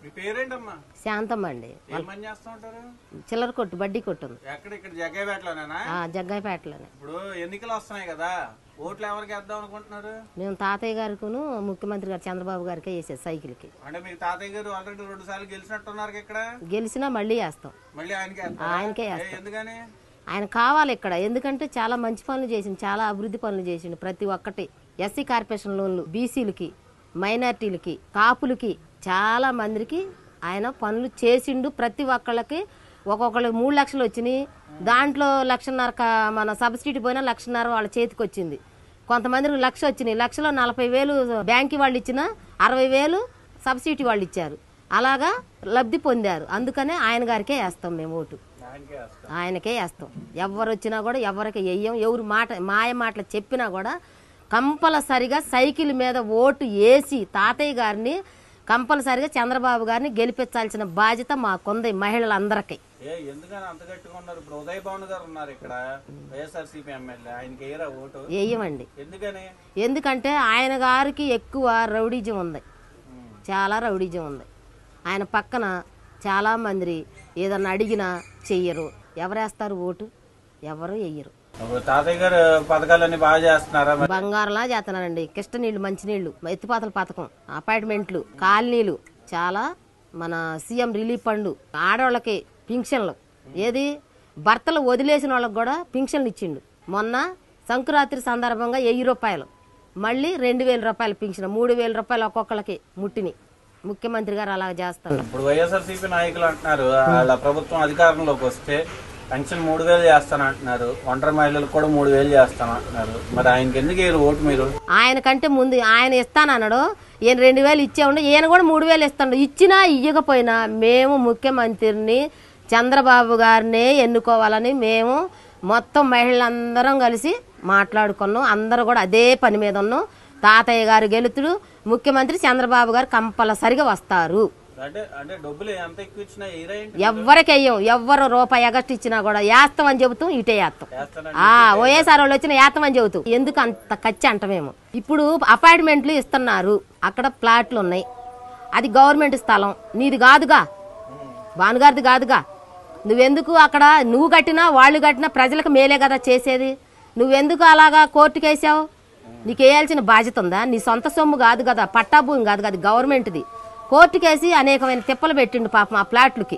మీ పేరేంటమ్మా? శాంతమ్మ అండి. ఏం పని చేస్తూ ఉంటారు? చిల్లర కొట్టు, బడ్డీ కొట్టు. ఎక్కడ? ఇక్కడ జగ్గయ్యపేటలోనేనా? జగ్గయ్యపేటలోనే. ఇప్పుడు ఎన్నికలు వస్తున్నాయి కదా, ఓట్లు ఎవరికి వేద్దాం అనుకుంటున్నారు? మేము తాతయ్య గారికి ముఖ్యమంత్రి గారు చంద్రబాబు గారికి వేసేది సైకిల్కి. అంటే మీకు తాతయ్య గారు ఆల్రెడీ 2 సార్లు గెలిచినట్టున్నారు. ఇక్కడ గెలిచినా మళ్ళీ వేస్తాం. మళ్ళీ ఆయనకే వేస్తాం. ఎందుకని? ఆయన కావాలి ఇక్కడ. ఎందుకంటే చాలా మంచి పనులు చేసిండు, చాలా అభివృద్ధి పనులు చేసిండు. ప్రతి ఒక్కటి ఎస్సీ కార్పొరేషన్ లోన్లు, బీసీలకి, మైనార్టీలకి, కాపులకి, చాలా మందికి ఆయన పనులు చేసిండు. ప్రతి ఒక్కళ్ళకి ఒక్కొక్కళ్ళకి 3 లక్షలు వచ్చినాయి. దాంట్లో 1,50,000 మన సబ్సిడీ పోయినా 1,50,000 వాళ్ళ చేతికి వచ్చింది. కొంతమందికి 1,00,000 వచ్చినాయి. 1,00,000లో 40,000 బ్యాంకు వాళ్ళు ఇచ్చిన, 60,000 సబ్సిడీ వాళ్ళు ఇచ్చారు. అలాగా లబ్ధి పొందారు. అందుకనే ఆయన గారికే వేస్తాం మేము ఓటు. ఆయనకే వేస్తాం. ఎవరు వచ్చినా కూడా ఎవరికి వెయ్యం. ఎవరు మాయ మాటలు చెప్పినా కూడా కంపల్సరిగా సైకిల్ మీద ఓటు వేసి తాతయ్య గారిని కంపల్సరిగా చంద్రబాబు గారిని గెలిపించాల్సిన బాధ్యత మాకుంది, మహిళలందరికీ. వేయమండి. ఎందుకంటే ఆయన గారికి ఎక్కువ రౌడీజం ఉంది, చాలా రౌడీజం ఉంది. ఆయన పక్కన చాలా మంది ఏదన్నా అడిగినా చెయ్యరు. ఎవరేస్తారు ఓటు? ఎవరు వెయ్యరు. తాతయ్య గారు పథకాలన్నీ బాగా చేస్తున్నారా? బంగారంలా చేస్తున్నారండి. కిష్ట నీళ్లు, మంచినీళ్లు, ఎత్తిపోతల పథకం, అపార్ట్మెంట్లు, కాలనీలు, చాలా మన సీఎం రిలీఫ్ ఫండ్, ఆడవాళ్ళకి పింఛన్లు, ఏది భర్తలు వదిలేసిన వాళ్ళకి కూడా పింఛన్లు ఇచ్చిండు. మొన్న సంక్రాంతి సందర్భంగా 1000 రూపాయలు, మళ్ళీ 2,000 రూపాయలు పింఛన్, 3,000 రూపాయలు ఒక్కొక్కరికి ముట్టిని. ముఖ్యమంత్రి గారు అలా చేస్తారు. ఇప్పుడు వైఎస్ఆర్సీపీ నాయకులు అంటున్నారు, వాళ్ళ ప్రభుత్వం అధికారంలోకి వస్తే పెన్షన్ 3,000 చేస్తానంటున్నారు, ఒంటరి మహిళలకు కూడా 3,000 చేస్తానంటున్నారు. మరి ఆయనకి ఎందుకు వేయరు ఓటు మీరు? ఆయన కంటే ముందు ఆయన ఇస్తానన్నాడు. ఈయన 2,000 ఇచ్చేవాడు, ఈయన కూడా 3,000 ఇస్తాడు. ఇచ్చినా ఇయ్యకపోయినా మేము ముఖ్యమంత్రిని చంద్రబాబు గారినే ఎన్నుకోవాలని మేము మొత్తం మహిళలందరం కలిసి మాట్లాడుకున్నాం. అందరూ కూడా అదే పని మీద ఉన్నాం. తాతయ్య గారు గెలుతుడు, ముఖ్యమంత్రి చంద్రబాబు గారు కంపల్సరిగా వస్తారు. ఎవ్వరికి వెయ్యం. ఎవ్వరు రూపాయి ఎగస్ట్ ఇచ్చినా కూడా వేస్తామని చెబుతాం, ఇటే వేస్తాం. వైఎస్ఆర్ వాళ్ళు వచ్చిన వేస్తామని చెబుతాం. ఎందుకు అంత ఖర్చు అంటమేమో. ఇప్పుడు అపార్ట్మెంట్లు ఇస్తున్నారు, అక్కడ ప్లాట్లు ఉన్నాయి. అది గవర్నమెంట్ స్థలం, నీది కాదుగా, భానుగారిది కాదుగా. నువ్వెందుకు అక్కడ నువ్వు కట్టినా వాళ్ళు కట్టినా ప్రజలకు మేలే కదా చేసేది. నువ్వెందుకు అలాగా కోర్టుకు వేసావు? నీకు వేయాల్సిన బాధ్యత ఉందా? నీ సొంత సొమ్ము కాదు కదా, పట్టా భూమి కాదు కదా, గవర్నమెంట్ది. కోర్టుకేసి అనేకమైన తిప్పలు పెట్టిండు పాపం ఆ ప్లాట్లకి.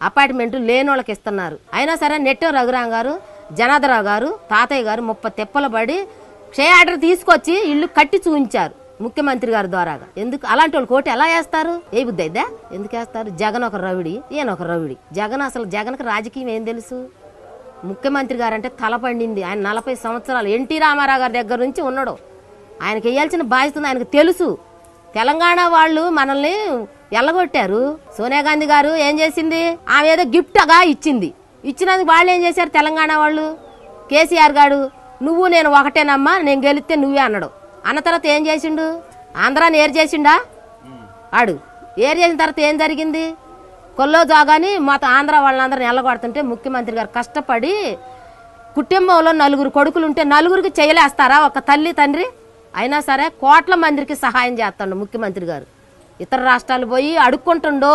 అపార్ట్మెంట్లు లేని వాళ్ళకి ఇస్తున్నారు. అయినా సరే నెట్టెం రఘురాం గారు, జనార్దరావు గారు, తాతయ్య గారు 30 తిప్పలు పడి ఆర్డర్ తీసుకొచ్చి ఇల్లు కట్టి చూపించారు ముఖ్యమంత్రి గారి ద్వారాగా. ఎందుకు అలాంటి వాళ్ళు కోర్టు ఎలా వేస్తారు? ఏ బుద్ధి అయిద్దా? ఎందుకు వేస్తారు? జగన్ ఒక రౌడీ, ఈయన ఒక రౌడీ. జగన్ అసలు జగన్కి రాజకీయం ఏం తెలుసు? ముఖ్యమంత్రి గారు అంటే తల పండింది. ఆయన 40 సంవత్సరాలు ఎన్టీ రామారావు గారి దగ్గర నుంచి ఉన్నాడు. ఆయనకి వేయాల్సిన బాధ్యత ఆయనకు తెలుసు. తెలంగాణ వాళ్ళు మనల్ని ఎల్లగొట్టారు. సోనియా గాంధీ గారు ఏం చేసింది? ఆమె ఏదో గిఫ్ట్గా ఇచ్చింది. ఇచ్చినందుకు వాళ్ళు ఏం చేశారు? తెలంగాణ వాళ్ళు, కేసీఆర్ గారు, నువ్వు నేను ఒకటేనమ్మా, నేను గెలిస్తే నువ్వే అన్నాడు. అన్న తర్వాత ఏం చేసిండు? ఆంధ్రాని ఏరు చేసిండా? ఆడు ఏరు చేసిన తర్వాత ఏం జరిగింది? కొల్లో జాగాని మొత్తం ఆంధ్ర వాళ్ళందరిని ఎల్లగొడుతుంటే ముఖ్యమంత్రి గారు కష్టపడి కుటుంబంలో 4 కొడుకులుంటే 4కి చేయలేస్తారా ఒక తల్లి తండ్రి? అయినా సరే కోట్ల మందికి సహాయం చేస్తాడు ముఖ్యమంత్రి గారు. ఇతర రాష్ట్రాలు పోయి అడుక్కుంటుండో,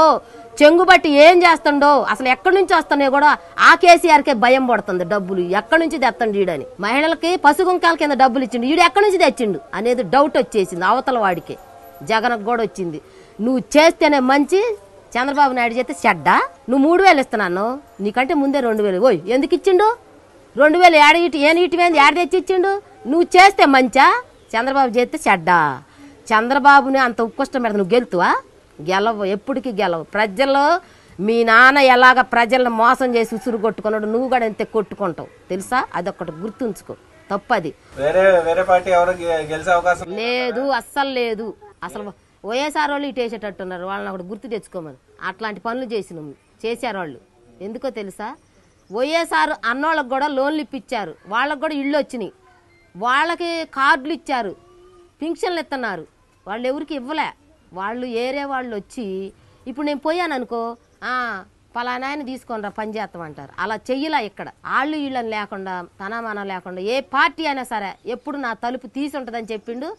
చెంగుబట్టి ఏం చేస్తుండో, అసలు ఎక్కడి నుంచి వస్తున్నాయో కూడా ఆ కేసీఆర్కే భయం పడుతుంది. డబ్బులు ఎక్కడి నుంచి తెస్తాడు ఈడని. మహిళలకి పసుగుంకాల కింద డబ్బులు ఇచ్చిండు, ఈడు ఎక్కడి నుంచి తెచ్చిండు అనేది డౌట్ వచ్చేసింది అవతల వాడికి. జగన్కు కూడా వచ్చింది. నువ్వు చేస్తేనే మంచి, చంద్రబాబు నాయుడు చేస్తే చెడ్డా. నువ్వు 3,000 ఇస్తున్నాను, నీకంటే ముందే 2,000. ఓయ్ ఎందుకు ఇచ్చిండు? 2,000 ఏడు తెచ్చి ఇచ్చిండు? నువ్వు చేస్తే మంచా, చంద్రబాబు చేస్తే చెడ్డా. చంద్రబాబుని అంత ఉత్కృష్టం పెడతా. నువ్వు గెలుతువా? గెలవు, ఎప్పటికీ గెలవు. ప్రజల్లో మీ నాన్న ఎలాగ ప్రజలను మోసం చేసి ఉసురు కొట్టుకున్నాడు, నువ్వు కూడా అంతే కొట్టుకుంటావు తెలుసా? అదొకటి గుర్తుంచుకో. తప్పది. లేదు, అస్సలు లేదు. అసలు వైఎస్ఆర్ వాళ్ళు ఇటు వేసేటట్టున్నారు. వాళ్ళని ఒకటి గుర్తు తెచ్చుకోమని. అట్లాంటి పనులు చేశారు వాళ్ళు. ఎందుకో తెలుసా? వైఎస్ఆర్ అన్నోళ్ళకి కూడా లోన్లు ఇప్పించారు, వాళ్ళకి కూడా ఇళ్ళు వచ్చినాయి, వాళ్ళకి కార్డులు ఇచ్చారు, పింఛన్లు ఇస్తున్నారు. వాళ్ళు ఎవరికి ఇవ్వలే. వాళ్ళు ఏరే వాళ్ళు వచ్చి ఇప్పుడు నేను పోయాను అనుకో, పలానా ఆయన తీసుకొని రా పని చేస్తామంటారు. అలా చెయ్యలా ఇక్కడ. వాళ్ళు వీళ్ళని లేకుండా తనమానం లేకుండా ఏ పార్టీ అయినా సరే ఎప్పుడు నా తలుపు తీసి ఉంటుందని చెప్పిండు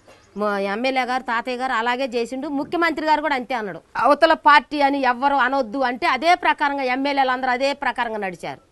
ఎమ్మెల్యే గారు, తాతయ్య గారు అలాగే చేసిండు. ముఖ్యమంత్రి గారు కూడా అంతే అన్నాడు. అవతల పార్టీ అని ఎవ్వరు అనొద్దు అంటే అదే ప్రకారంగా ఎమ్మెల్యేలు అందరూ అదే ప్రకారంగా నడిచారు.